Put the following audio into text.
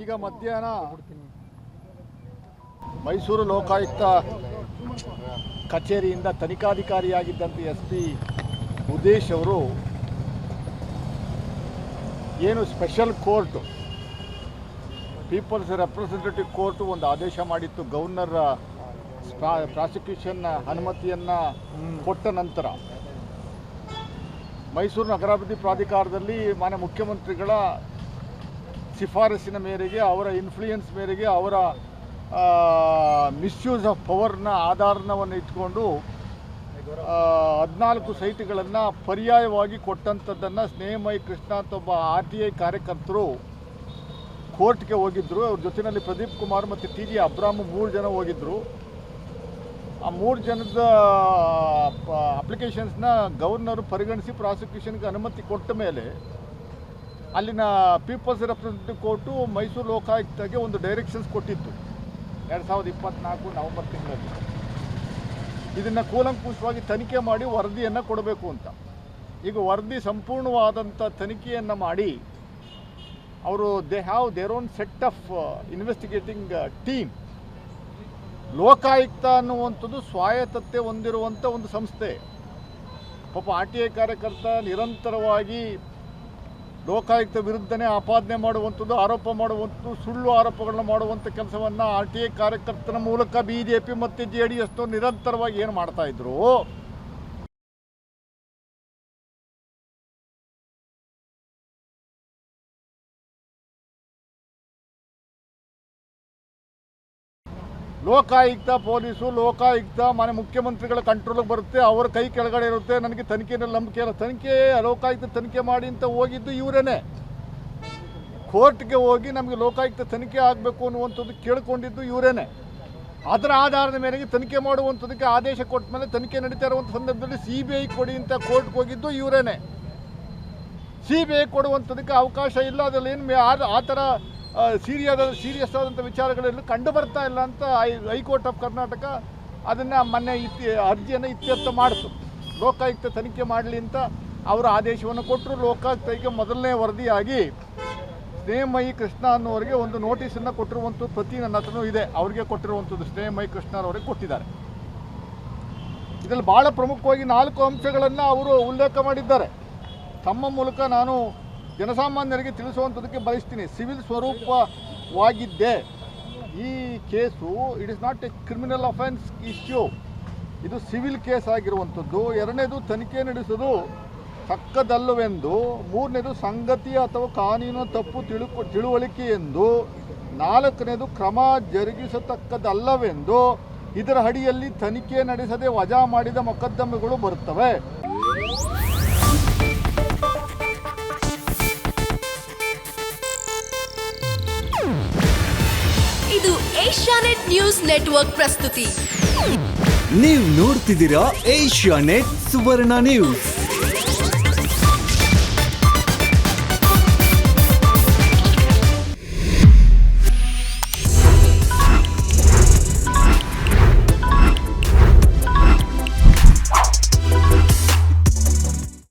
ಈಗ ಮಧ್ಯಾಹ್ನ ಮೈಸೂರು ಲೋಕಾಯುಕ್ತ ಕಚೇರಿಯಿಂದ ತನಿಖಾಧಿಕಾರಿಯಾಗಿದ್ದಂಥ SP ಉದೇಶ್ ಅವರು ಏನು special court people's representative court ಒಂದು ಆದೇಶ ಮಾಡಿತ್ತು. ಗವರ್ನರ್ ಪ್ರಾಸಿಕ್ಯೂಷನ್ ಅನುಮತಿಯನ್ನು ಕೊಟ್ಟ ನಂತರ ಮೈಸೂರು ನಗರಾಭಿವೃದ್ಧಿ ಪ್ರಾಧಿಕಾರದಲ್ಲಿ ಮಾನ್ಯ ಮುಖ್ಯಮಂತ್ರಿಗಳ ಶಿಫಾರಸಿನ ಮೇರೆಗೆ, ಅವರ ಇನ್ಫ್ಲೂಯೆನ್ಸ್ ಮೇರೆಗೆ, ಅವರ ಮಿಸ್ಯೂಸ್ ಆಫ್ ಪವರ್ನ ಆಧಾರವನ್ನು ಇಟ್ಕೊಂಡು 14 ಸೈಟ್ಗಳನ್ನು ಪರ್ಯಾಯವಾಗಿ ಕೊಟ್ಟಂಥದ್ದನ್ನು ಸ್ನೇಹಮಯಿ ಕೃಷ್ಣ ಅಂತ ಒಬ್ಬ RTI ಕಾರ್ಯಕರ್ತರು ಕೋರ್ಟ್ಗೆ ಹೋಗಿದ್ದರು. ಅವ್ರ ಜೊತೆಯಲ್ಲಿ ಪ್ರದೀಪ್ ಕುಮಾರ್ ಮತ್ತು TG ಅಬ್ರಾಮ್ 3 ಜನ ಹೋಗಿದ್ದರು. ಆ 3 ಜನದ ಅಪ್ಲಿಕೇಶನ್ಸ್ನ ಗವರ್ನರು ಪರಿಗಣಿಸಿ ಪ್ರಾಸಿಕ್ಯೂಷನ್ಗೆ ಅನುಮತಿ ಕೊಟ್ಟ ಮೇಲೆ ಅಲ್ಲಿನ ಪೀಪಲ್ಸ್ ರೆಪ್ರೆಸೆಂಟೇಟಿವ್ ಕೋರ್ಟು ಮೈಸೂರು ಲೋಕಾಯುಕ್ತಗೆ ಒಂದು ಡೈರೆಕ್ಷನ್ಸ್ ಕೊಟ್ಟಿತ್ತು 2024 ನವೆಂಬರ್ ತಿಂಗಳಲ್ಲಿ. ಇದನ್ನು ಕೂಲಂಕುಷವಾಗಿ ತನಿಖೆ ಮಾಡಿ ವರದಿಯನ್ನು ಕೊಡಬೇಕು ಅಂತ. ಈಗ ವರದಿ ಸಂಪೂರ್ಣವಾದಂಥ ತನಿಖೆಯನ್ನು ಮಾಡಿ ಅವರು they have their own set of investigating team. Lokayukta ಅನ್ನುವಂಥದ್ದು ಸ್ವಾಯತ್ತತೆ ಹೊಂದಿರುವಂಥ ಒಂದು ಸಂಸ್ಥೆ. ಪಾಪ RTI ಕಾರ್ಯಕರ್ತ ನಿರಂತರವಾಗಿ ಲೋಕಾಯುಕ್ತ ವಿರುದ್ಧನೇ ಆಪಾದನೆ ಮಾಡುವಂಥದ್ದು, ಆರೋಪ ಮಾಡುವಂಥದ್ದು, ಸುಳ್ಳು ಆರೋಪಗಳನ್ನ ಮಾಡುವಂಥ ಕೆಲಸವನ್ನು RTI ಕಾರ್ಯಕರ್ತನ ಮೂಲಕ BJP ಮತ್ತು JDS ನಿರಂತರವಾಗಿ ಏನು ಮಾಡ್ತಾಯಿದ್ರು. ಲೋಕಾಯುಕ್ತ ಪೊಲೀಸು, ಲೋಕಾಯುಕ್ತ ಮಾನ್ಯ ಮುಖ್ಯಮಂತ್ರಿಗಳ ಕಂಟ್ರೋಲಿಗೆ ಬರುತ್ತೆ, ಅವರ ಕೈ ಕೆಳಗಡೆ ಇರುತ್ತೆ. ನನಗೆ ತನಿಖೆಯಲ್ಲಿ ನಂಬಿಕೆ ಇಲ್ಲ. ತನಿಖೆ ಲೋಕಾಯುಕ್ತ ತನಿಖೆ ಮಾಡಿ ಅಂತ ಹೋಗಿದ್ದು ಇವರೇನೆ. ಕೋರ್ಟ್ಗೆ ಹೋಗಿ ನಮಗೆ ಲೋಕಾಯುಕ್ತ ತನಿಖೆ ಆಗಬೇಕು ಅನ್ನುವಂಥದ್ದು ಕೇಳಿಕೊಂಡಿದ್ದು ಇವರೇನೆ. ಅದರ ಆಧಾರದ ಮೇರೆಗೆ ತನಿಖೆ ಮಾಡುವಂಥದ್ದಕ್ಕೆ ಆದೇಶ ಕೊಟ್ಟ ಮೇಲೆ ತನಿಖೆ ನಡೀತಾ ಇರುವಂಥ ಸಂದರ್ಭದಲ್ಲಿ CBI ಕೊಡಿ ಅಂತ ಕೋರ್ಟ್ಗೆ ಹೋಗಿದ್ದು ಇವರೇನೆ. CBI ಕೊಡುವಂಥದ್ದಕ್ಕೆ ಅವಕಾಶ ಇಲ್ಲ. ಅದರಲ್ಲಿ ಏನು ಆ ಥರ ಸೀರಿಯಸ್ ಆದಂಥ ವಿಚಾರಗಳೆಲ್ಲ ಕಂಡು ಬರ್ತಾ ಇಲ್ಲ ಅಂತ ಹೈಕೋರ್ಟ್ ಆಫ್ ಕರ್ನಾಟಕ ಅದನ್ನು ಮೊನ್ನೆ ಅರ್ಜಿಯನ್ನು ಇತ್ಯರ್ಥ ಮಾಡಿತು. ಲೋಕಾಯುಕ್ತ ತನಿಖೆ ಮಾಡಲಿ ಅಂತ ಅವರು ಆದೇಶವನ್ನು ಕೊಟ್ಟರು. ಲೋಕಾಯುಕ್ತಕ್ಕೆ ಮೊದಲನೇ ವರದಿಯಾಗಿ ಸ್ನೇಹಮಯಿ ಕೃಷ್ಣ ಅನ್ನೋರಿಗೆ ಒಂದು ನೋಟಿಸನ್ನು ಕೊಟ್ಟಿರುವಂಥದ್ದು ಪ್ರತಿ ನನ್ನ ಹತ್ರನೂ ಇದೆ. ಅವರಿಗೆ ಕೊಟ್ಟಿರುವಂಥದ್ದು ಸ್ನೇಹಮಯಿ ಕೃಷ್ಣ ಅವರಿಗೆ ಕೊಟ್ಟಿದ್ದಾರೆ. ಇದರಲ್ಲಿ ಭಾಳ ಪ್ರಮುಖವಾಗಿ 4 ಅಂಶಗಳನ್ನು ಅವರು ಉಲ್ಲೇಖ ಮಾಡಿದ್ದಾರೆ. ತಮ್ಮ ಮೂಲಕ ನಾನು ಜನಸಾಮಾನ್ಯರಿಗೆ ತಿಳಿಸುವಂಥದ್ದಕ್ಕೆ ಬಯಸ್ತೀನಿ. ಸಿವಿಲ್ ಸ್ವರೂಪವಾಗಿದ್ದೆ ಈ case. It is not A criminal offence issue. ಇದು ಸಿವಿಲ್ ಕೇಸ್ ಆಗಿರುವಂಥದ್ದು. 2ನೇದು ತನಿಖೆ ನಡೆಸೋದು ತಕ್ಕದಲ್ಲವೆಂದು. 3ನೇದು ಸಂಗತಿ ಅಥವಾ ಕಾನೂನು ತಪ್ಪು ತಿಳುವಳಿಕೆ ಎಂದು. 4ನೇದು ಕ್ರಮ ಜರುಗಿಸತಕ್ಕದಲ್ಲವೆಂದು. ಇದರ ಅಡಿಯಲ್ಲಿ ತನಿಖೆ ನಡೆಸದೆ ವಜಾ ಮಾಡಿದ ಮೊಕದ್ದಮೆಗಳು ಬರುತ್ತವೆ. ಇದು ಏಷ್ಯಾನೆಟ್ ನ್ಯೂಸ್ ನೆಟ್ವರ್ಕ್ ಪ್ರಸ್ತುತಿ. ನೀವು ನೋಡ್ತಿದ್ದೀರಾ ಏಷ್ಯಾನೆಟ್ ಸುವರ್ಣ ನ್ಯೂಸ್.